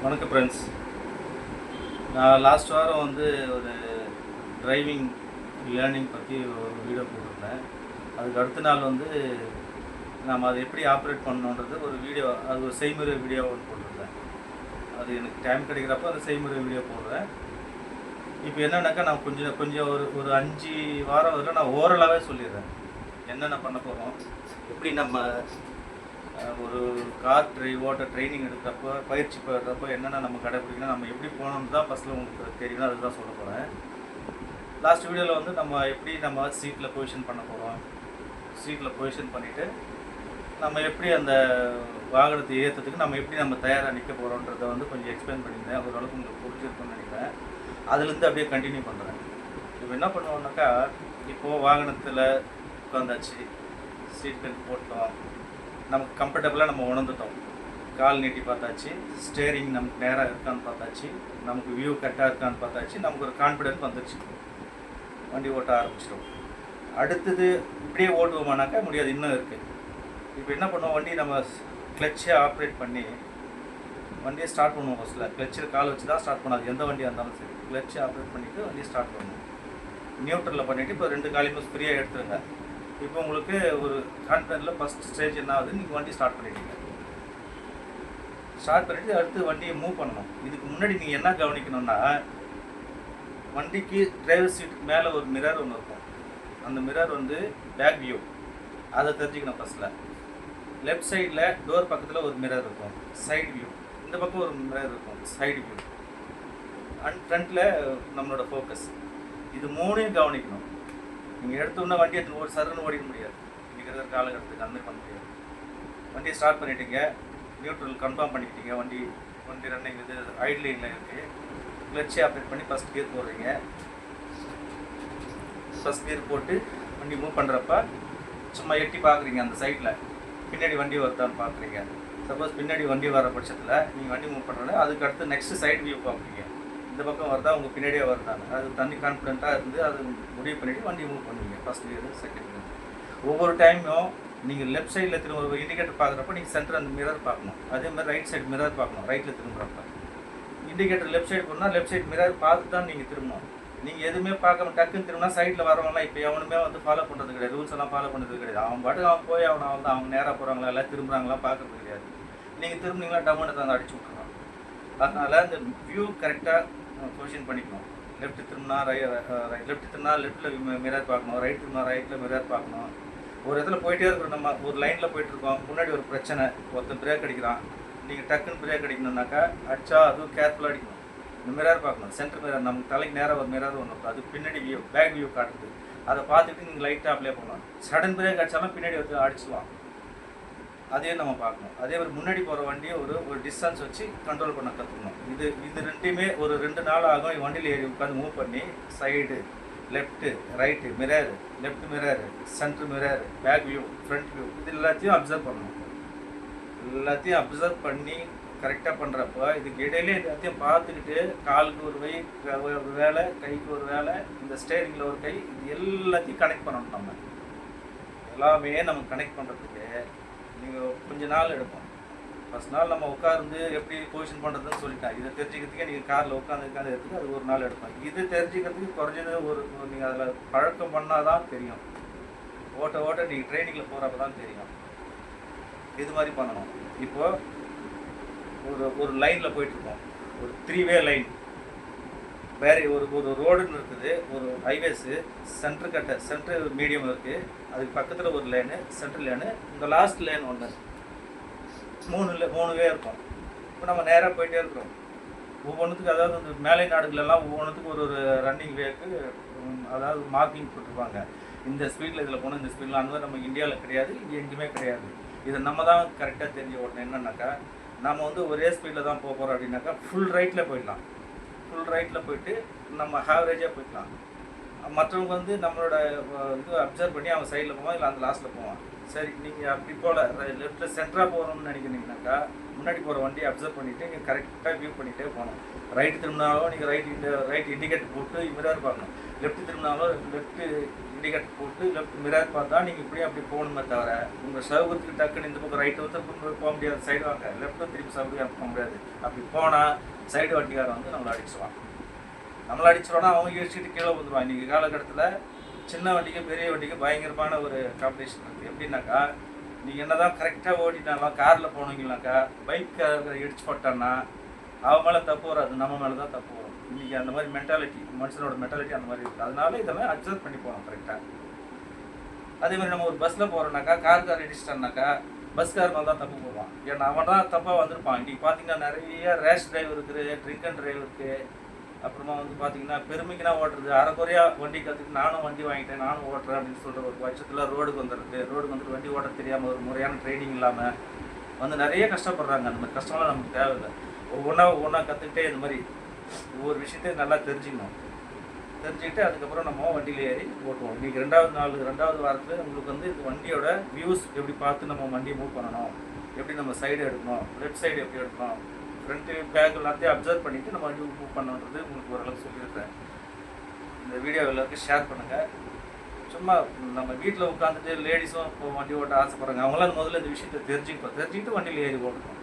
வணக்கம் ஃப்ரெண்ட்ஸ். நான் லாஸ்ட் வாரம் ஒரு டிரைவிங் லேர்னிங் பற்றி ஒரு வீடியோ போட்டிருந்தேன். அதுக்கு அடுத்த நாள் நம்ம அதை எப்படி ஆப்ரேட் பண்ணணுன்றது ஒரு வீடியோ, அது ஒரு செய்முறை வீடியோ ஒன்று போட்டிருந்தேன். அது எனக்கு டைம் கிடைக்கிறப்போ அந்த செய்முறை வீடியோ போடுறேன். இப்போ என்னென்னாக்கா நான் கொஞ்சம் கொஞ்சம் ஒரு ஒரு 5 வாரம் வரைக்கும் நான் ஓரலாகவே சொல்லிடுறேன் என்னென்ன பண்ண போகிறோம், எப்படி நம்ம ஒரு கார் ஓட்ட ட்ரைனிங் எடுக்கிறப்போ, பயிற்சி பெறப்போ என்னென்ன நம்ம கடைப்பிடிக்கணும், நம்ம எப்படி போகணுன்னு தான் ஃபஸ்ட்டில் உங்களுக்கு தெரியணும். அதுதான் சொல்ல போகிறேன். லாஸ்ட் வீடியோவில் நம்ம எப்படி நம்ம சீட்டில் பொசிஷன் பண்ண போகிறோம், சீட்டில் பொசிஷன் பண்ணிவிட்டு நம்ம எப்படி அந்த வாகனத்தை ஏற்றுறதுக்கு நம்ம எப்படி நம்ம தயாராக நிற்க போகிறோன்றதை கொஞ்சம் எக்ஸ்பிளைன் பண்ணியிருந்தேன். ஓரளவுக்கு உங்களுக்கு புரிஞ்சிருக்குன்னு நினைக்கிறேன். அதுலேருந்து அப்படியே கண்டினியூ பண்ணுறேன். இப்போ என்ன பண்ணுவோம்னாக்கா, இப்போது வாகனத்தில் உட்காந்தாச்சு, சீட் பெல்ட் போட்டோம், நமக்கு கம்ஃபர்டபுளாக நம்ம உணர்ந்துட்டோம், கால் நீட்டி பார்த்தாச்சு, ஸ்டேரிங் நமக்கு நேராக இருக்கான்னு பார்த்தாச்சு, நமக்கு வியூ கரெக்டாக இருக்கான்னு பார்த்தாச்சு, நமக்கு ஒரு கான்ஃபிடென்ஸ் வந்துடுச்சு, வண்டி ஓட்ட ஆரம்பிச்சிடும். அடுத்தது இப்படியே ஓட்டுவோமானாக்கா முடியாது, இன்னும் இருக்குது. இப்போ என்ன பண்ணுவோம், வண்டி நம்ம கிளச்சை ஆப்ரேட் பண்ணி வண்டியை ஸ்டார்ட் பண்ணுவோம். ஃபஸ்ட்டில் கிளச்சில் கால் வச்சு தான் ஸ்டார்ட் பண்ணாது, எந்த வண்டியாக இருந்தாலும் சரி. கிளச்சை ஆப்ரேட் பண்ணிவிட்டு வண்டியை ஸ்டார்ட் பண்ணுவோம். நியூட்ரலில் பண்ணிவிட்டு இப்போ 2 காலையும் ஃப்ரீயாக எடுத்துருங்க. இப்போ உங்களுக்கு ஒரு கான்ஃபிடென்ட்டில் ஃபஸ்ட் ஸ்டேஜ் என்ன ஆகுது, நீங்கள் வண்டி ஸ்டார்ட் பண்ணிட்டீங்க. ஸ்டார்ட் பண்ணிவிட்டு அடுத்து வண்டியை மூவ் பண்ணணும். இதுக்கு முன்னாடி நீங்கள் என்ன கவனிக்கணும்னா, வண்டிக்கு டிரைவர் சீட்டுக்கு மேலே ஒரு மிரர் ஒன்று இருக்கும். அந்த மிரர் பேக் வியூ, அதை தெரிஞ்சுக்கணும் ஃபஸ்ட்டில். லெஃப்ட் சைடில் டோர் பக்கத்தில் ஒரு மிரர் இருக்கும், சைடு வியூ. இந்த பக்கம் ஒரு மிரர் இருக்கும், சைடு வியூ. அண்ட் ஃப்ரண்ட்டில் நம்மளோட ஃபோக்கஸ். இது 3ஐயும் கவனிக்கணும். நீங்கள் எடுத்தோன்னா வண்டி எடுத்து ஒரு சருன்னு ஓடிக்க முடியாது. இன்றைக்கி இருக்கிற காலகட்டத்துக்கு அந்த மாதிரி பண்ண முடியாது. வண்டியை ஸ்டார்ட் பண்ணிட்டீங்க, நியூட்ரல் கன்ஃபார்ம் பண்ணிக்கிட்டீங்க, வண்டி ரன்னிங் ஐட்லிங்கில் இருக்குது. கிளட்சை ஆப்ரேட் பண்ணி ஃபஸ்ட் கியர் போடுறீங்க. ஃபஸ்ட் கியர் போட்டு வண்டி மூவ் பண்ணுறப்ப சும்மா எட்டி பார்க்குறீங்க, அந்த சைடில் பின்னாடி வண்டி வருதான்னு பார்க்குறீங்க. சப்போஸ் பின்னாடி வண்டி வர பட்சத்தில் நீங்கள் வண்டி மூவ் பண்ணுறோன்னா அதுக்கு அடுத்து நெக்ஸ்ட்டு சைடு வியூ பார்க்குறீங்க, இந்த பக்கம் வருதா உங்கள் பின்னாடியே வருதான்னு. அது தண்ணி கான்ஃபிடென்ட்டாக இருந்து அது முடிவு பண்ணிவிட்டு வண்டி மூவ் பண்ணுவீங்க, ஃபஸ்ட் கியர் செகண்ட் கியர். ஒவ்வொரு டைமும் நீங்கள் லெஃப்ட் சைடில் திரும்ப ஒரு இண்டிகேட்டர் பார்க்குறப்ப நீங்கள் சென்டர் அந்த மிரர் பார்க்கணும். அதே மாதிரி ரைட் சைடு மிரர் பார்க்கணும். ரைட்டில் திரும்புகிறப்ப இண்டிகேட்டர் லெஃப்ட் சைடு போனால் லெஃப்ட் சைடு மிரர் பார்த்து தான் நீங்கள் திரும்பணும். நீங்கள் எதுவுமே பார்க்காம டக்குன்னு திரும்பினா சைடில் வரவங்களாம் இப்போ எவனுமே ஃபாலோ பண்ணுறது கிடையாது, ரூல்ஸ் எல்லாம் ஃபாலோ பண்ணுறது கிடையாது. அவன் பாட்டுக்கு அவன் போய் அவங்க நேராக போகிறாங்களா எல்லாம் திரும்புகிறாங்களா பார்க்குறது கிடையாது. நீங்கள் திரும்பினீங்களா டவுனை தான் அடிச்சு விட்ருவோம். அதனால் அந்த வியூ கரெக்டாக பொசிஷன் பண்ணிக்கணும். லெஃப்ட் திரும்பினா லெஃப்ட் திரும்பினா லெஃப்ட்டில் மிரர் பார்க்கணும், ரைட் திரும்பினா ரைட்டில் மிரர் பார்க்கணும். ஒரு இடத்துல போயிட்டே இருக்கிறோம், நம்ம ஒரு லைனில் போயிட்டுருக்கோம், முன்னாடி ஒரு பிரச்சனை, ஒருத்தர் பிரேக் அடிக்கிறான், நீங்கள் டக்குன்னு பிரேக் அடிக்கணுன்னாக்கா அடிச்சா அதுவும் கேர்ஃபுல்லாக அடிக்கணும். இந்த மிரர் பார்க்கணும், சென்டர் மிரர், நமக்கு தலைக்கு நேராக ஒரு மிரர் ஒன்று இருக்கும், அது பின்னாடி வியூ பேக் வியூ காட்டுது. அதை பார்த்துட்டு நீங்கள் லைட்டாக அப்ளை பண்ணணும். சடன் பிரேக் அடித்தாலும் பின்னாடி அடிச்சுலாம், அதையும் நம்ம பார்க்கணும். அதே மாதிரி முன்னாடி போகிற வண்டியை ஒரு டிஸ்டன்ஸ் வச்சு கண்ட்ரோல் பண்ண கற்றுக்கணும். இது ரெண்டுமே ஒரு 2 நாள் ஆகும். வண்டியில் ஏறி உட்காந்து மூவ் பண்ணி side, left, right mirror, left mirror, centre mirror, back view, front view, இது எல்லாத்தையும் அப்சர்வ் பண்ணணும். எல்லாத்தையும் அப்சர்வ் பண்ணி கரெக்டாக பண்ணுறப்போ இதுக்கு இடையிலே எல்லாத்தையும் பார்த்துக்கிட்டு காலுக்கு ஒரு வேலை, கைக்கு ஒரு வேலை, இந்த ஸ்டேரிங்கில் ஒரு கை, இது எல்லாத்தையும் கனெக்ட் பண்ணணும். நம்ம எல்லாமே நம்ம கனெக்ட் பண்ணுறதுக்கு நீங்கள் கொஞ்சம் நாள் எடுப்போம். ஃபஸ்ட் நாள் நம்ம உட்காந்து எப்படி பொசிஷன் பண்ணுறதுன்னு சொல்லிட்டேன். இதை தெரிஞ்சுக்கிறதுக்கே நீங்கள் காரில் உட்காந்து எடுத்துக்கு அது ஒரு நாள் எடுப்போம். இது தெரிஞ்சுக்கிறதுக்கு குறைஞ்சது நீங்கள் அதில் பழக்கம் பண்ணால் தான் தெரியும். ஓட்ட நீங்கள் ட்ரைனிங்கில் போகிறப்ப தான் தெரியும். இது மாதிரி பண்ணணும். இப்போது ஒரு லைனில் போயிட்டுருக்கோம், ஒரு 3-வே லைன், வேறு ஒரு ரோடுன்னு இருக்குது, ஒரு ஹைவேஸு, சென்ட்ரு மீடியம் இருக்குது, அதுக்கு பக்கத்தில் ஒரு லேனு, சென்ட்ரல் லேனு, இந்த லாஸ்ட் லேன் ஒன்று, 3 வே இருக்கும். இப்போ நம்ம நேராக போயிட்டே இருக்கிறோம். ஒவ்வொன்றுத்துக்கு, அதாவது இந்த மேலை நாடுகளெல்லாம் ஒவ்வொன்றுத்துக்கு ஒரு ரன்னிங் வேக்கு, அதாவது மார்க்கிங் போட்டிருப்பாங்க. இந்த ஸ்பீடில் இதில் போகணும், இந்த ஸ்பீடில். அந்த மாதிரி நம்ம இந்தியாவில் கிடையாது, இது எங்கேயுமே கிடையாது. இதை நம்ம தான் கரெக்டாக தெரிஞ்சு ஓட்டணும். என்னன்னாக்கா, நம்ம ஒரே ஸ்பீடில் தான் போக போகிறோம் அப்படின்னாக்கா ஃபுல் ரைட்டில் போயிடலாம். ஃபுல் ரைட்டில் போயிட்டு நம்ம ஆவரேஜாக போய்க்கலாம். மற்றவங்க நம்மளோட அப்சர்வ் பண்ணி அவன் சைடில் போவான், இல்லை அந்த லாஸ்ட்டில் போவான். சரி, நீங்கள் அப்படி போல் லெஃப்ட்டில் சென்டராக போகணும்னு நினைக்கிறீங்கனாக்கா முன்னாடி போகிற வண்டியை அப்சர்வ் பண்ணிவிட்டு நீங்கள் கரெக்டாக வியூ பண்ணிகிட்டே போகணும். ரைட்டு திரும்பினாலும் நீங்கள் ரைட் இண்டிகேட்டர் போட்டு மிரர் பார்க்கணும். லெஃப்ட் திரும்பினாலும் லெஃப்ட்டு இண்டிகேட்டர் போட்டு லெஃப்ட் மிரர் பார்த்தா நீங்கள் இப்படியே அப்படி போகணுமே தவிர உங்கள் சவுகத்துக்கு டக்குன்னு இந்த பக்கம் ரைட்டு வந்து போக முடியாது, சைடு வாங்க லெஃப்ட்டும் திருப்பி சவுகரியாக போக முடியாது. அப்படி போனால் சைடு வண்டிக்காரன் வந்து நம்மளை அடிச்சுவான். நம்மளை அடிச்சிடுவானா அவங்க இடிச்சுட்டு கீழே வந்துடுவான். இன்றைக்கி காலகட்டத்தில் சின்ன வண்டிக்கு பெரிய வண்டிக்கு பயங்கரமான ஒரு காம்படிஷன் இருக்குது. எப்படின்னாக்கா நீங்கள் என்ன தான் கரெக்டாக ஓட்டினாலும் காரில் போனீங்கன்னாக்கா பைக்காக இடிச்சு போட்டான்னா அவன் மேலே தப்பு வராது, நம்ம மேலே தான் தப்பு வரும். இன்றைக்கி அந்த மாதிரி மென்டாலிட்டி, மனுஷனோட மென்டாலிட்டி அந்த மாதிரி இருக்குது. அதனால இதெல்லாம் அட்ஜஸ்ட் பண்ணி போகணும் கரெக்டாக. அதே மாதிரி நம்ம ஒரு பஸ்ஸில் போகிறோம்னாக்கா கார் இடிச்சிட்டான்னாக்கா பஸ்கார் மேலே தான் தப்பு போடுவான். ஏன்னா அவன் தான் தப்பாக வந்திருப்பான். இன்றைக்கி பார்த்தீங்கன்னா நிறைய ரேஷ் டிரைவர் இருக்குது, ட்ரிங்க் அண்ட் டிரைவ் இருக்குது. அப்புறமா வந்து பார்த்தீங்கன்னா பெருமைக்குனா ஓட்டுறது, அரைக்குறையாக வண்டி கற்றுட்டு நானும் வண்டி வாங்கிட்டேன் நானும் ஓட்டுறேன் அப்படின்னு சொல்கிற ஒரு பட்சத்தில் ரோடுக்கு வந்துட்டு வண்டி ஓட்ட தெரியாமல் ஒரு முறையான ட்ரைனிங் இல்லாமல் வந்து நிறைய கஷ்டப்படுறாங்க. அந்த மாதிரி கஷ்டம்லாம் நமக்கு தேவையில்லை. ஒவ்வொன்றா கற்றுக்கிட்டே இந்த மாதிரி ஒவ்வொரு விஷயத்தையும் நல்லா தெரிஞ்சுக்கிட்டு அதுக்கப்புறம் நம்ம வண்டியில் ஏறி ஓட்டுவோம். இன்றைக்கி ரெண்டாவது வாரத்தில் உங்களுக்கு வந்து இது வண்டியோட வியூஸ் எப்படி பார்த்து நம்ம வண்டியை மூவ் பண்ணணும், எப்படி நம்ம சைடு எடுக்கணும், லெஃப்ட் சைடு எப்படி எடுக்கணும், ஃப்ரண்ட்டு பேக் எல்லாத்தையும் அப்சர்வ் பண்ணிவிட்டு நம்ம வண்டி மூவ் பண்ணணுன்றது உங்களுக்கு ஓரளவுக்கு சொல்லியிருக்கேன். இந்த வீடியோ எல்லாருக்கும் ஷேர் பண்ணுங்கள். சும்மா நம்ம வீட்டில் உட்காந்துட்டு லேடிஸும் இப்போ வண்டி ஓட்ட ஆசைப்படுறாங்க. அவங்களாம் முதல்ல இந்த விஷயத்தை தெரிஞ்சுக்கிட்டு வண்டியில் ஏறி ஓட்டணும்.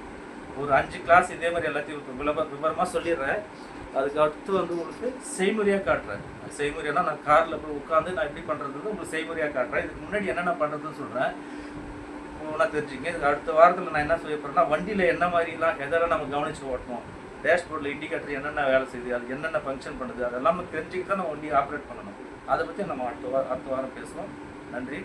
ஒரு 5 கிளாஸ் இதே மாதிரி எல்லாத்தையும் விவரமாக சொல்லிடுறேன். அதுக்கு அடுத்து வந்து உங்களுக்கு செய்முறையாக காட்டுறேன். செய்முறைனா நான் காரில் போய் உட்காந்து நான் எப்படி பண்ணுறது உங்களுக்கு செய்முறையாக காட்டுறேன். இதுக்கு முன்னாடி என்னென்ன பண்ணுறதுன்னு சொல்கிறேன், ஒன்றா தெரிஞ்சுங்க. இதுக்கு அடுத்த வாரத்தில் நான் என்ன சொல்ல போகிறேன்னா வண்டியில் என்ன மாதிரிலாம் எதெல்லாம் நம்ம கவனித்து ஓட்டணும், டேஷ்போர்டில் இண்டிகேட்டர் என்னென்ன வேலை செய்யுது, அது என்னென்ன ஃபங்க்ஷன் பண்ணுது, அதெல்லாம் தெரிஞ்சுக்கிட்டு தான் நம்ம வண்டியை ஆப்ரேட் பண்ணணும். அதை பற்றி நம்ம அடுத்த வாரம் பேசுவோம். நன்றி.